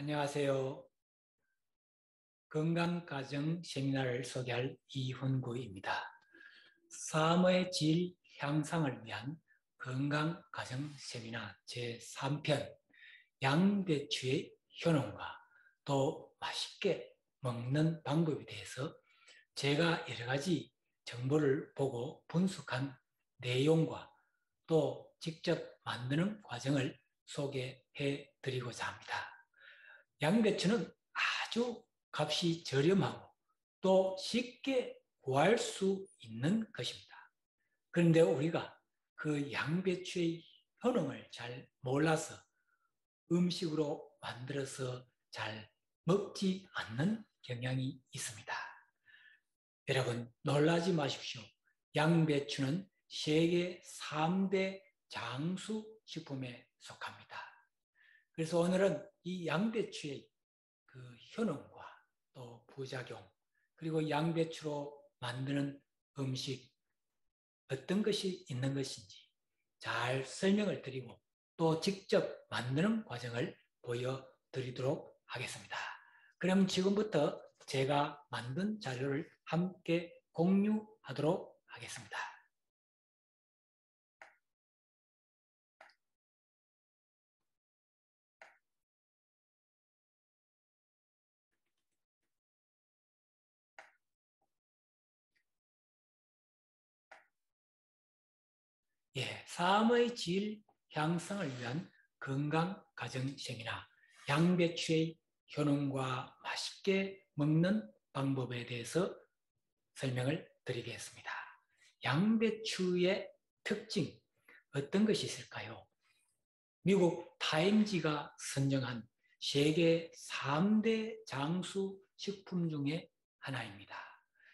안녕하세요. 건강가정 세미나를 소개할 이훈구입니다. 삶의 질 향상을 위한 건강가정 세미나 제3편 양배추의 효능과 또 맛있게 먹는 방법에 대해서 제가 여러 가지 정보를 보고 분석한 내용과 또 직접 만드는 과정을 소개해 드리고자 합니다. 양배추는 아주 값이 저렴하고 또 쉽게 구할 수 있는 것입니다. 그런데 우리가 그 양배추의 효능을 잘 몰라서 음식으로 만들어서 잘 먹지 않는 경향이 있습니다. 여러분 놀라지 마십시오. 양배추는 세계 3대 장수 식품에 속합니다. 그래서 오늘은 이 양배추의 그 효능과 또 부작용, 그리고 양배추로 만드는 음식 어떤 것이 있는 것인지 잘 설명을 드리고 또 직접 만드는 과정을 보여드리도록 하겠습니다. 그럼 지금부터 제가 만든 자료를 함께 공유하도록 하겠습니다. 예, 삶의 질 향상을 위한 건강 가정 세미나 양배추의 효능과 맛있게 먹는 방법에 대해서 설명을 드리겠습니다. 양배추의 특징 어떤 것이 있을까요? 미국 타임지가 선정한 세계 3대 장수 식품 중에 하나입니다.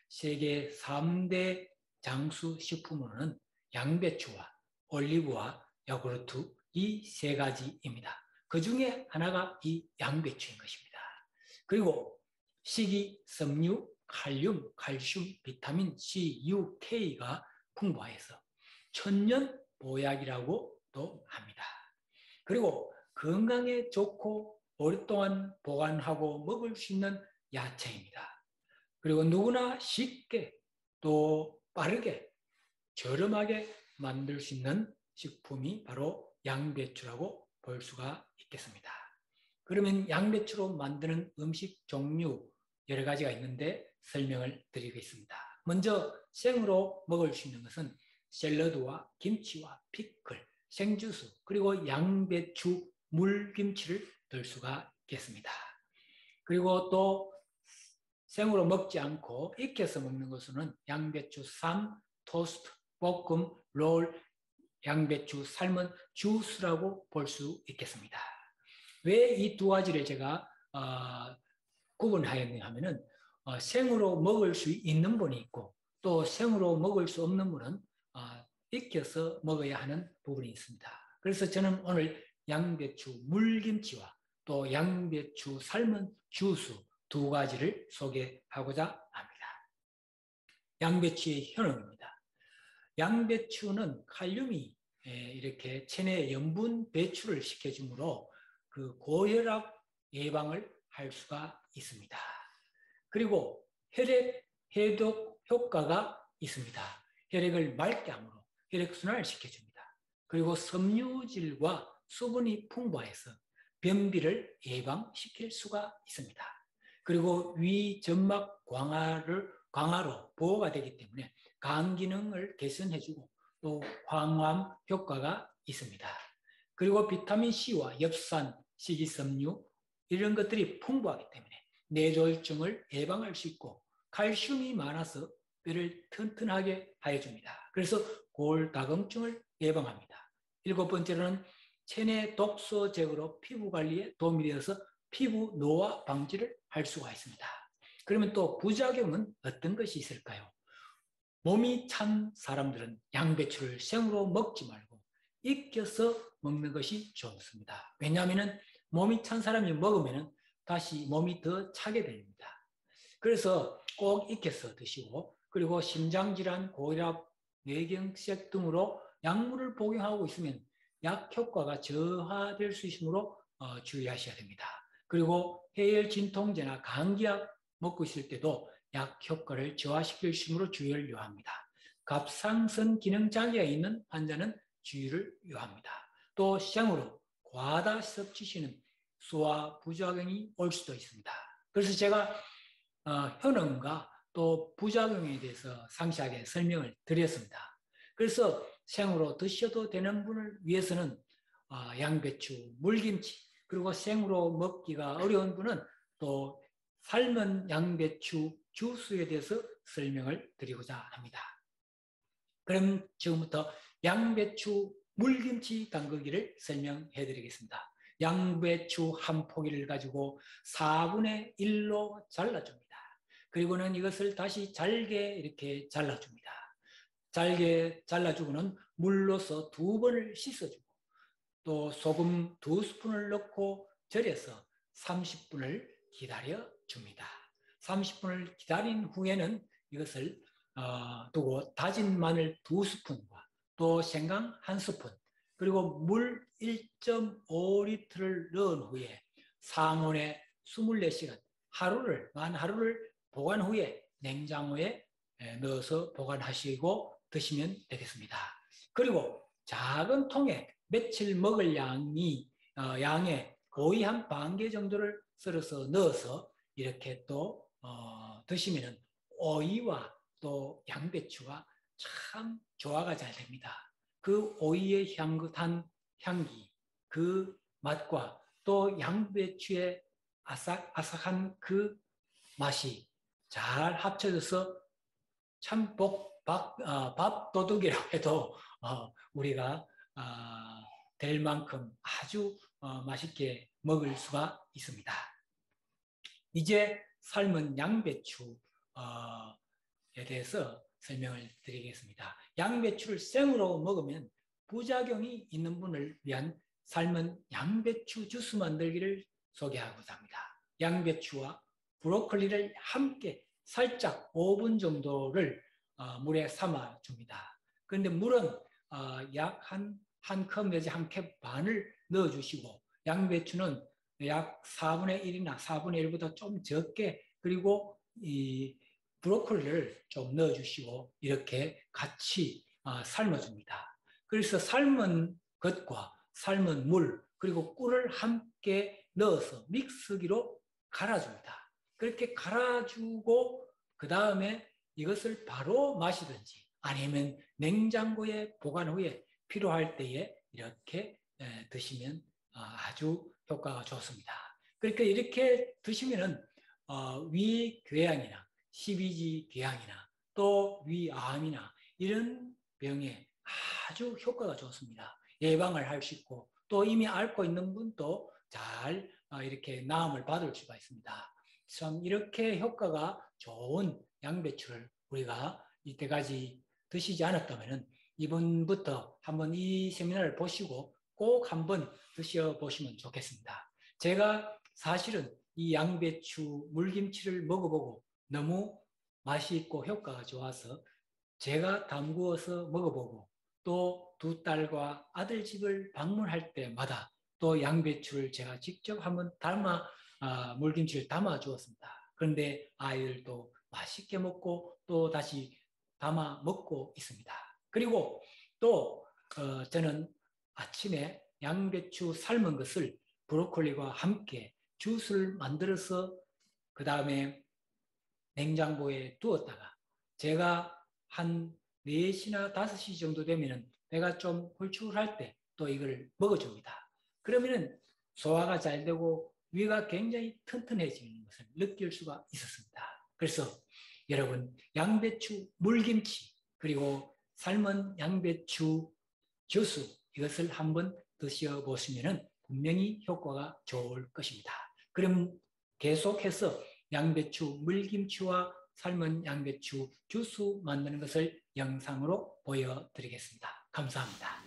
세계 3대 장수 식품으로는 양배추와 올리브와 야구르트 이 세 가지입니다. 그 중에 하나가 이 양배추인 것입니다. 그리고 식이섬유, 칼륨, 칼슘, 비타민 C, U, K가 풍부해서 천년 보약이라고도 합니다. 그리고 건강에 좋고 오랫동안 보관하고 먹을 수 있는 야채입니다. 그리고 누구나 쉽게 또 빠르게 저렴하게 만들 수 있는 식품이 바로 양배추라고 볼 수가 있겠습니다. 그러면 양배추로 만드는 음식 종류 여러 가지가 있는데 설명을 드리겠습니다. 먼저 생으로 먹을 수 있는 것은 샐러드와 김치와 피클, 생주스, 그리고 양배추 물김치를 들 수가 있겠습니다. 그리고 또 생으로 먹지 않고 익혀서 먹는 것은 양배추 쌈, 토스트, 볶음, 롤, 양배추 삶은 주스라고 볼 수 있겠습니다. 왜 이 두 가지를 제가 구분하였냐 하면은 생으로 먹을 수 있는 분이 있고 또 생으로 먹을 수 없는 분은 익혀서 먹어야 하는 부분이 있습니다. 그래서 저는 오늘 양배추 물김치와 또 양배추 삶은 주스 두 가지를 소개하고자 합니다. 양배추의 효능입니다. 양배추는 칼륨이 이렇게 체내 염분 배출을 시켜주므로 그 고혈압 예방을 할 수가 있습니다. 그리고 혈액 해독 효과가 있습니다. 혈액을 맑게 함으로 혈액순환을 시켜줍니다. 그리고 섬유질과 수분이 풍부해서 변비를 예방시킬 수가 있습니다. 그리고 위점막 강화로 보호가 되기 때문에 간 기능을 개선해주고 또 항암 효과가 있습니다. 그리고 비타민C와 엽산, 식이섬유 이런 것들이 풍부하기 때문에 뇌졸중을 예방할 수 있고 칼슘이 많아서 뼈를 튼튼하게 하여줍니다. 그래서 골다공증을 예방합니다. 7번째로는 체내 독소 제거로 피부 관리에 도움이 되어서 피부 노화 방지를 할 수가 있습니다. 그러면 또 부작용은 어떤 것이 있을까요? 몸이 찬 사람들은 양배추를 생으로 먹지 말고 익혀서 먹는 것이 좋습니다. 왜냐하면 몸이 찬 사람이 먹으면 다시 몸이 더 차게 됩니다. 그래서 꼭 익혀서 드시고 그리고 심장질환, 고혈압, 뇌경색 등으로 약물을 복용하고 있으면 약 효과가 저하될 수 있으므로 주의하셔야 됩니다. 그리고 해열 진통제나 감기약 먹고 있을 때도 약 효과를 저하시킬 수 있으므로 주의를 요합니다. 갑상선 기능 장애가 있는 환자는 주의를 요합니다. 또 생으로 과다 섭취시는 소화 부작용이 올 수도 있습니다. 그래서 제가 효능과 또 부작용에 대해서 상세하게 설명을 드렸습니다. 그래서 생으로 드셔도 되는 분을 위해서는 양배추, 물김치, 그리고 생으로 먹기가 어려운 분은 또 삶은 양배추 주스에 대해서 설명을 드리고자 합니다. 그럼 지금부터 양배추 물김치 담그기를 설명해 드리겠습니다. 양배추 한 포기를 가지고 4분의 1로 잘라줍니다. 그리고는 이것을 다시 잘게 이렇게 잘라줍니다. 잘게 잘라주고는 물로서 2번을 씻어주고 또 소금 2스푼을 넣고 절여서 30분을 기다려줍니다. 30분을 기다린 후에는 이것을 두고 다진 마늘 2스푼과 또 생강 1스푼 그리고 물 1.5리터를 넣은 후에 상온에 24시간 만 하루를 보관 후에 냉장고에 넣어서 보관하시고 드시면 되겠습니다. 그리고 작은 통에 며칠 먹을 양의 거의 한 반 개 정도를 썰어서 넣어서 이렇게 또 드시면 오이와 또 양배추가 참 조화가 잘 됩니다. 그 오이의 향긋한 향기, 그 맛과 또 양배추의 아삭아삭한 그 맛이 잘 합쳐져서 참 밥도둑이라고 해도 우리가 될 만큼 아주 맛있게 먹을 수가 있습니다. 이제 삶은 양배추에 대해서 설명을 드리겠습니다. 양배추를 생으로 먹으면 부작용이 있는 분을 위한 삶은 양배추 주스 만들기를 소개하고자 합니다. 양배추와 브로콜리를 함께 살짝 5분 정도를 물에 삶아 줍니다. 그런데 물은 약 한 컵 내지 한 컵 반을 넣어주시고 양배추는 약 4분의 1이나 4분의 1보다 좀 적게 그리고 이 브로콜리를 좀 넣어주시고 이렇게 같이 삶아줍니다. 그래서 삶은 것과 삶은 물 그리고 꿀을 함께 넣어서 믹스기로 갈아줍니다. 그렇게 갈아주고 그 다음에 이것을 바로 마시든지 아니면 냉장고에 보관 후에 필요할 때에 이렇게 드시면 아주 효과가 좋습니다. 그러니까 이렇게 드시면은 위궤양이나 십이지궤양이나 또 위암이나 이런 병에 아주 효과가 좋습니다. 예방을 할 수 있고 또 이미 앓고 있는 분도 잘 이렇게 나음을 받을 수가 있습니다. 참 이렇게 효과가 좋은 양배추를 우리가 이때까지 드시지 않았다면 이번부터 한번 이 세미나를 보시고 꼭 한번 드셔보시면 좋겠습니다. 제가 사실은 이 양배추 물김치를 먹어보고 너무 맛이 있고 효과가 좋아서 제가 담그어서 먹어보고 또 2딸과 아들 집을 방문할 때마다 또 양배추를 제가 직접 한번 물김치를 담아 주었습니다. 그런데 아이들도 맛있게 먹고 또 다시 담아 먹고 있습니다. 그리고 또 저는 아침에 양배추 삶은 것을 브로콜리와 함께 주스를 만들어서 그 다음에 냉장고에 두었다가 제가 한 4시나 5시 정도 되면 배가 좀 홀쭉할 때 또 이걸 먹어줍니다. 그러면 소화가 잘 되고 위가 굉장히 튼튼해지는 것을 느낄 수가 있었습니다. 그래서 여러분 양배추 물김치 그리고 삶은 양배추 주스 이것을 한번 드셔보시면 분명히 효과가 좋을 것입니다. 그럼 계속해서 양배추 물김치와 삶은 양배추 주스 만드는 것을 영상으로 보여드리겠습니다. 감사합니다.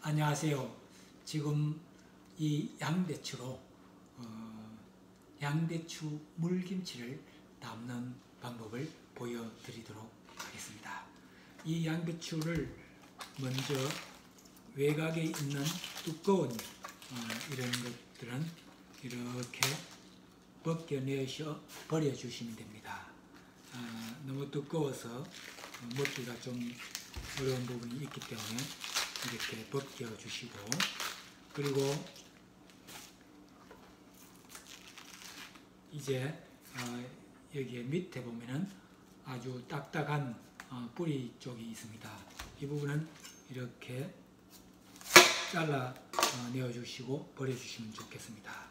안녕하세요. 지금 이 양배추로 양배추 물김치를 담는 방법을 보여드리도록 하겠습니다. 이 양배추를 먼저 외곽에 있는 두꺼운 이런 것들은 이렇게 벗겨내셔 버려주시면 됩니다. 너무 두꺼워서 먹기가 좀 어려운 부분이 있기 때문에 이렇게 벗겨주시고, 그리고 이제 여기에 밑에 보면은 아주 딱딱한 뿌리 쪽이 있습니다. 이 부분은 이렇게 잘라 내어주시고 버려주시면 좋겠습니다.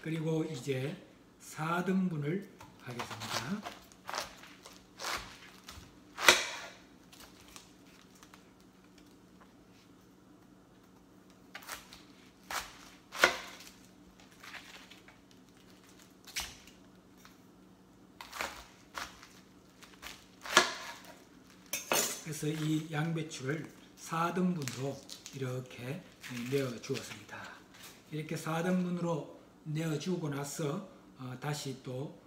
그리고 이제 4등분을 하겠습니다. 그래서 이 양배추를 4등분으로 이렇게 내어 주었습니다. 이렇게 4등분으로 내어 주고 나서 다시 또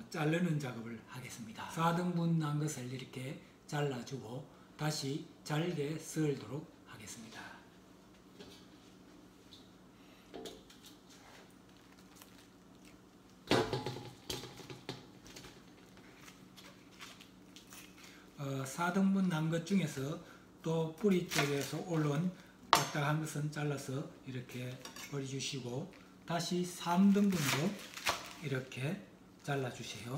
자르는 작업을 하겠습니다. 4등분 난 것을 이렇게 잘라주고 다시 잘게 썰도록 하겠습니다. 어, 4등분 난 것 중에서 또 뿌리 쪽에서 올라온 딱딱한 것은 잘라서 이렇게 버려주시고 다시 3등분으로 이렇게 잘라주세요.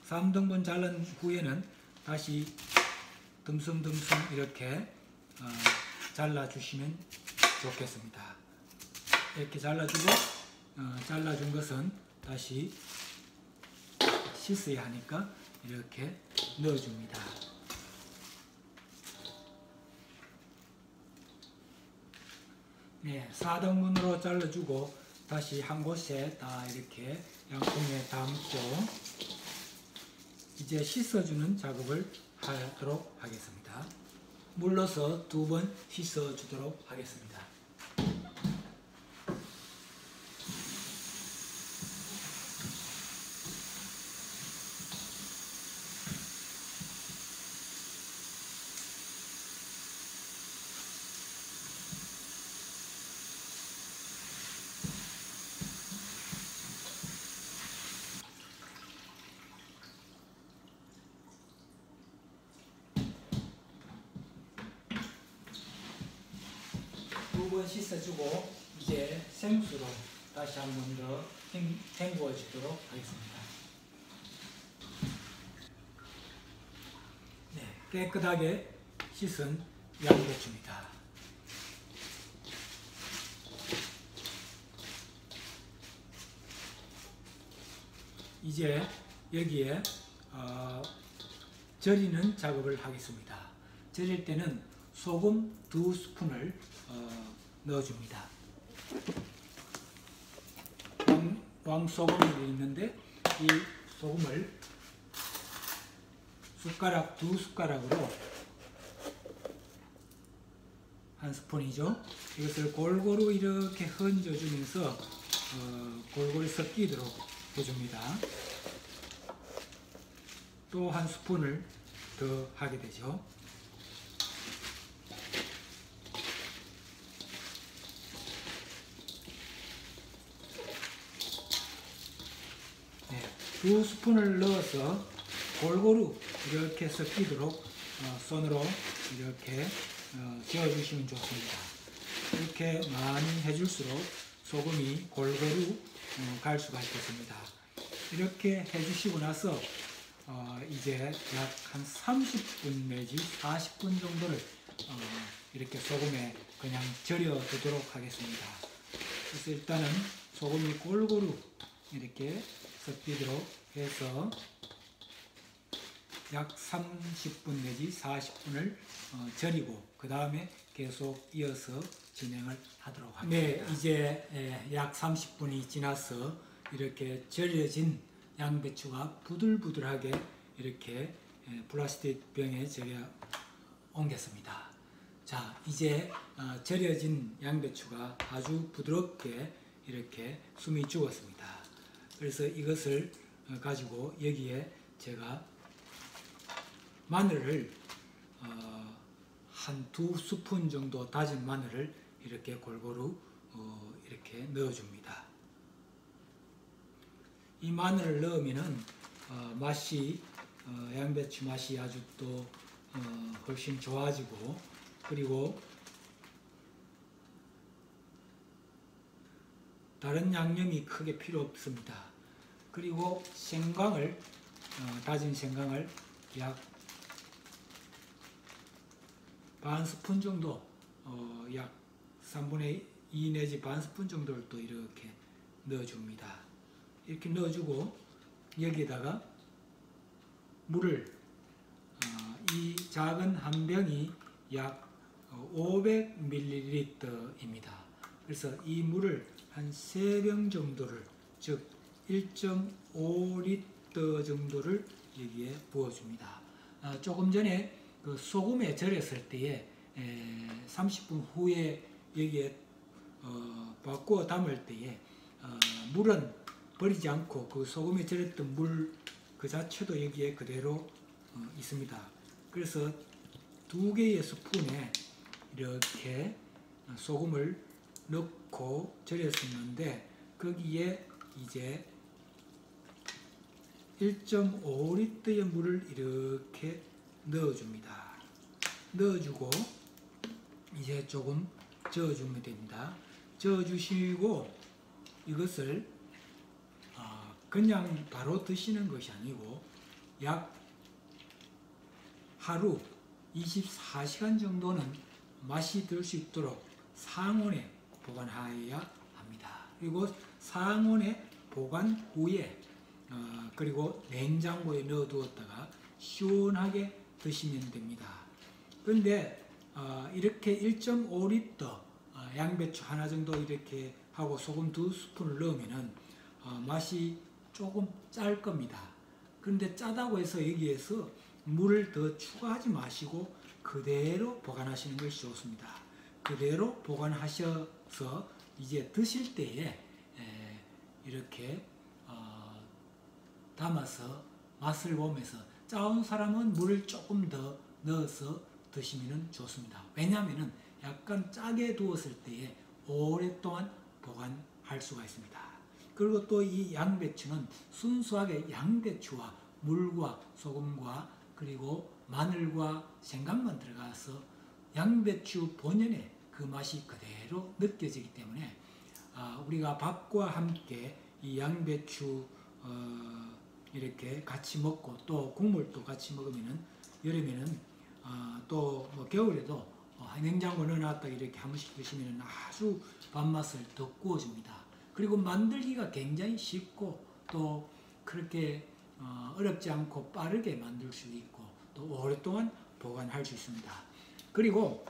3등분 자른 후에는 다시 듬성듬성 이렇게 잘라주시면 좋겠습니다. 이렇게 잘라주고 잘라준 것은 다시 씻어야 하니까 이렇게 넣어줍니다. 네, 4등분으로 잘라주고 다시 한 곳에 다 이렇게 양통에 담고 이제 씻어주는 작업을 하도록 하겠습니다. 물러서 2번 씻어주도록 하겠습니다. 두 번 씻어주고 이제 생수로 다시 한 번 더 헹구어 주도록 하겠습니다. 네, 깨끗하게 씻은 양배추입니다. 이제 여기에 절이는 작업을 하겠습니다. 절일 때는 소금 2스푼을 넣어줍니다. 왕소금이 있는데 이 소금을 숟가락 2숟가락으로 한 스푼이죠. 이것을 골고루 이렇게 얹어주면서 골고루 섞이도록 해줍니다. 또 한 스푼을 더 하게 되죠. 네, 2스푼을 넣어서 골고루 이렇게 섞이도록 손으로 이렇게 저어주시면 좋습니다. 이렇게 많이 해줄수록 소금이 골고루 갈 수가 있겠습니다. 이렇게 해주시고 나서 이제 약 한 30분 내지 40분 정도를 이렇게 소금에 그냥 절여 두도록 하겠습니다. 그래서 일단은 소금이 골고루 이렇게 섞이도록 해서 약 30분 내지 40분을 절이고 그 다음에 계속 이어서 진행을 하도록 하겠습니다. 네, 이제 약 30분이 지나서 이렇게 절여진 양배추가 부들부들하게 이렇게 플라스틱 병에 절여 옮겼습니다. 자, 이제 절여진 양배추가 아주 부드럽게 이렇게 숨이 죽었습니다. 그래서 이것을 가지고 여기에 제가 마늘을 한 2스푼 정도 다진 마늘을 이렇게 골고루 이렇게 넣어줍니다. 이 마늘을 넣으면은 맛이 양배추 맛이 아주 또 훨씬 좋아지고, 그리고 다른 양념이 크게 필요 없습니다. 그리고 생강을 다진 생강을 약 반 스푼 정도, 약 3분의 2 내지 반 스푼 정도를 또 이렇게 넣어줍니다. 이렇게 넣어주고 여기에다가 물을 이 작은 한 병이 약 500ml입니다. 그래서 이 물을 한 3병 정도를, 즉 1.5L 정도를 여기에 부어줍니다. 조금 전에 그 소금에 절였을 때에 30분 후에 여기에 바꾸어 담을 때에 물은 버리지 않고 그 소금에 절였던 물 그 자체도 여기에 그대로 있습니다. 그래서 2개의 스푼에 이렇게 소금을 넣고 절였었는데 거기에 이제 1.5L의 물을 이렇게 넣어줍니다. 넣어주고 이제 조금 저어주면 됩니다. 저어주시고 이것을 그냥 바로 드시는 것이 아니고 약 하루 24시간 정도는 맛이 들 수 있도록 상온에 보관하여야 합니다. 그리고 상온에 보관 후에 그리고 냉장고에 넣어두었다가 시원하게 드시면 됩니다. 그런데 이렇게 1.5L 양배추 하나 정도 이렇게 하고 소금 2스푼을 넣으면은 맛이 조금 짤 겁니다. 그런데 짜다고 해서 여기에서 물을 더 추가하지 마시고 그대로 보관하시는 것이 좋습니다. 그대로 보관하셔서 이제 드실 때에 이렇게 담아서 맛을 보면서 짜온 사람은 물을 조금 더 넣어서 드시면 좋습니다. 왜냐하면 약간 짜게 두었을 때에 오랫동안 보관할 수가 있습니다. 그리고 또 이 양배추는 순수하게 양배추와 물과 소금과 그리고 마늘과 생강만 들어가서 양배추 본연의 그 맛이 그대로 느껴지기 때문에 우리가 밥과 함께 이 양배추 이렇게 같이 먹고 또 국물도 같이 먹으면은 여름에는 또 뭐 겨울에도 냉장고에 넣어놨다 이렇게 한 번씩 드시면 아주 밥맛을 더 구워줍니다. 그리고 만들기가 굉장히 쉽고 또 그렇게 어렵지 않고 빠르게 만들 수 있고 또 오랫동안 보관할 수 있습니다. 그리고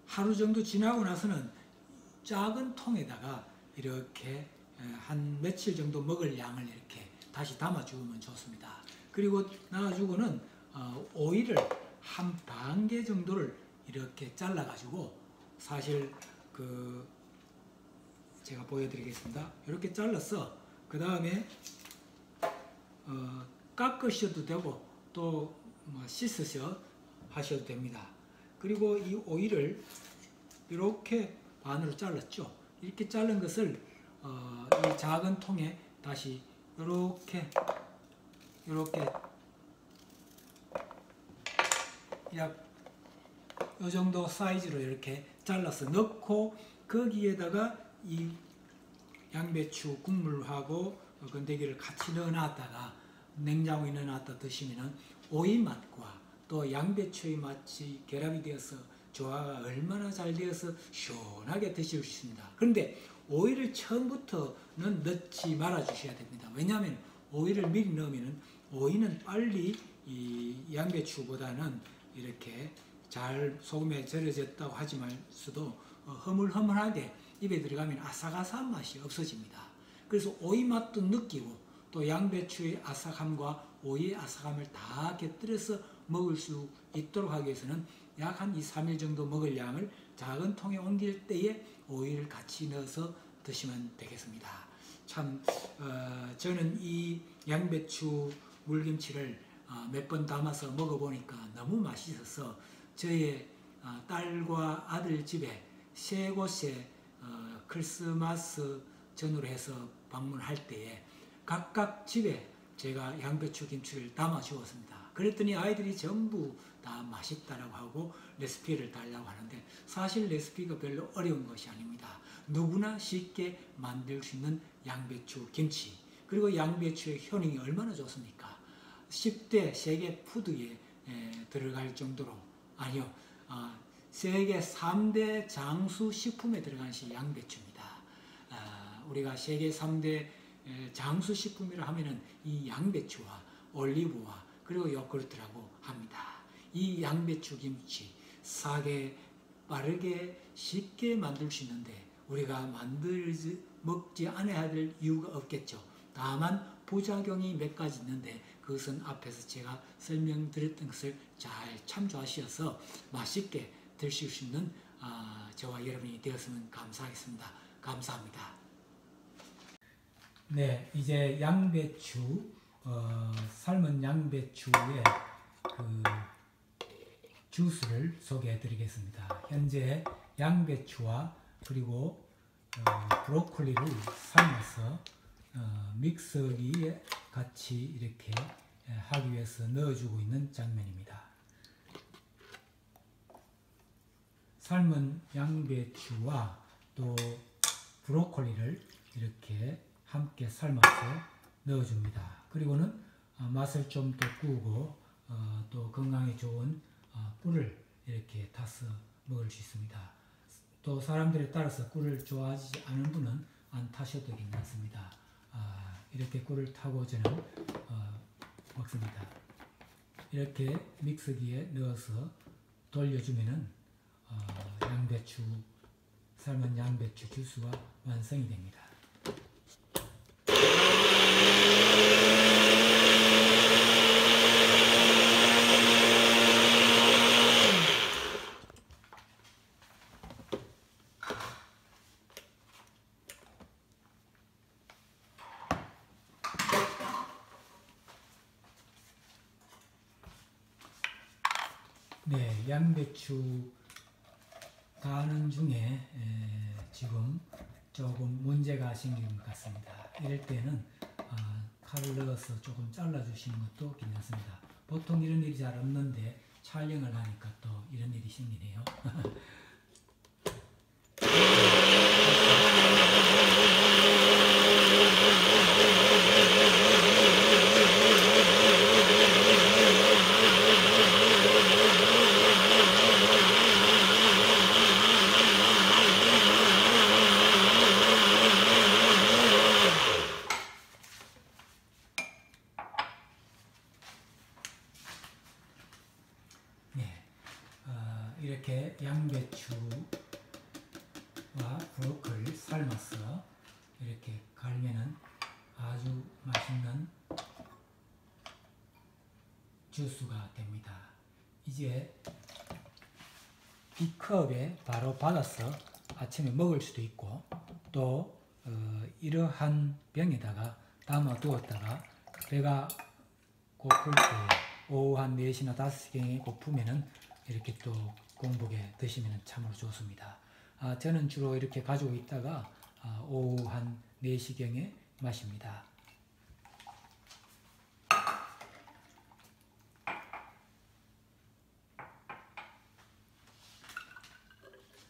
하루 정도 지나고 나서는 작은 통에다가 이렇게 한 며칠 정도 먹을 양을 이렇게 다시 담아주면 좋습니다. 그리고 나와주고는 오이를 한 반 개 정도를 이렇게 잘라가지고 사실 제가 보여드리겠습니다. 이렇게 잘라서 그 다음에 깎으셔도 되고 또 씻으셔 하셔도 됩니다. 그리고 이 오이를 이렇게 반으로 잘랐죠. 이렇게 자른 것을 이 작은 통에 다시 이렇게 약 이 정도 사이즈로 이렇게 잘라서 넣고 거기에다가 이 양배추 국물하고 건더기를 같이 넣어놨다가 냉장고에 넣어놨다 드시면은 오이 맛과 또 양배추의 맛이 결합이 되어서 조화가 얼마나 잘 되어서 시원하게 드실 수 있습니다. 그런데 오이를 처음부터는 넣지 말아 주셔야 됩니다. 왜냐하면 오이를 미리 넣으면 오이는 빨리 이 양배추보다는 이렇게 잘 소금에 절여졌다고 하지만서도 허물허물하게 입에 들어가면 아삭아삭한 맛이 없어집니다. 그래서 오이 맛도 느끼고 또 양배추의 아삭함과 오이의 아삭함을 다 곁들여서 먹을 수 있도록 하기 위해서는 약 한 2, 3일 정도 먹을 양을 작은 통에 옮길 때에 오이를 같이 넣어서 드시면 되겠습니다. 참 저는 이 양배추 물김치를 몇 번 담아서 먹어보니까 너무 맛있어서 저의 딸과 아들 집에 세 곳에 크리스마스 전후로 해서 방문할 때에 각각 집에 제가 양배추 김치를 담아 주었습니다. 그랬더니 아이들이 전부 다 맛있다라고 하고 레시피를 달라고 하는데, 사실 레시피가 별로 어려운 것이 아닙니다. 누구나 쉽게 만들 수 있는 양배추 김치, 그리고 양배추의 효능이 얼마나 좋습니까? 10대 세계 푸드에 들어갈 정도로, 아니요, 세계 3대 장수 식품에 들어가는 것이 양배추입니다. 우리가 세계 3대 장수 식품이라 하면은 이 양배추와 올리브와 그리고 요구르트라고 합니다. 이 양배추 김치 싸게 빠르게 쉽게 만들 수 있는데 우리가 먹지 않아야 될 이유가 없겠죠. 다만 부작용이 몇 가지 있는데 그것은 앞에서 제가 설명드렸던 것을 잘 참조하셔서 맛있게 드실 수 있는 저와 여러분이 되었으면 감사하겠습니다. 감사합니다. 네, 이제 양배추, 삶은 양배추의 그 주스를 소개해 드리겠습니다. 현재 양배추와 그리고 브로콜리를 삶아서 믹서기에 같이 이렇게 하기 위해서 넣어주고 있는 장면입니다. 삶은 양배추와 또 브로콜리를 이렇게 함께 삶아서 넣어줍니다. 그리고는 맛을 좀 더 구우고 또 건강에 좋은 꿀을 이렇게 타서 먹을 수 있습니다. 또 사람들에 따라서 꿀을 좋아하지 않은 분은 안 타셔도 괜찮습니다. 이렇게 꿀을 타고 저는 먹습니다. 이렇게 믹서기에 넣어서 돌려주면은 양배추, 삶은 양배추 주스가 완성이 됩니다. 네, 양배추 가는 중에 지금 조금 문제가 생긴 것 같습니다. 이럴 때는 칼을 넣어서 조금 잘라주시는 것도 괜찮습니다. 보통 이런 일이 잘 없는데 촬영을 하니까 또 이런 일이 생기네요. 이렇게 양배추와 브로콜리를 삶아서 이렇게 갈면은 아주 맛있는 주스가 됩니다. 이제 이 컵에 바로 받아서 아침에 먹을 수도 있고, 또 이러한 병에다가 담아 두었다가 배가 고플 때 오후 한 4시나 5시경에 고프면은 이렇게 또 공복에 드시면 참으로 좋습니다. 저는 주로 이렇게 가지고 있다가 오후 한 4시경에 마십니다.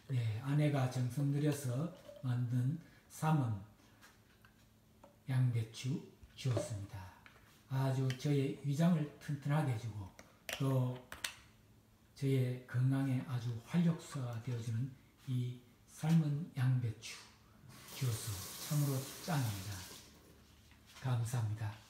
네, 아내가 정성 들여서 만든 삶은 양배추 주었습니다. 아주 저의 위장을 튼튼하게 해주고 또 저의 건강에 아주 활력소가 되어주는 이 삶은 양배추 주스 참으로 짱입니다. 감사합니다.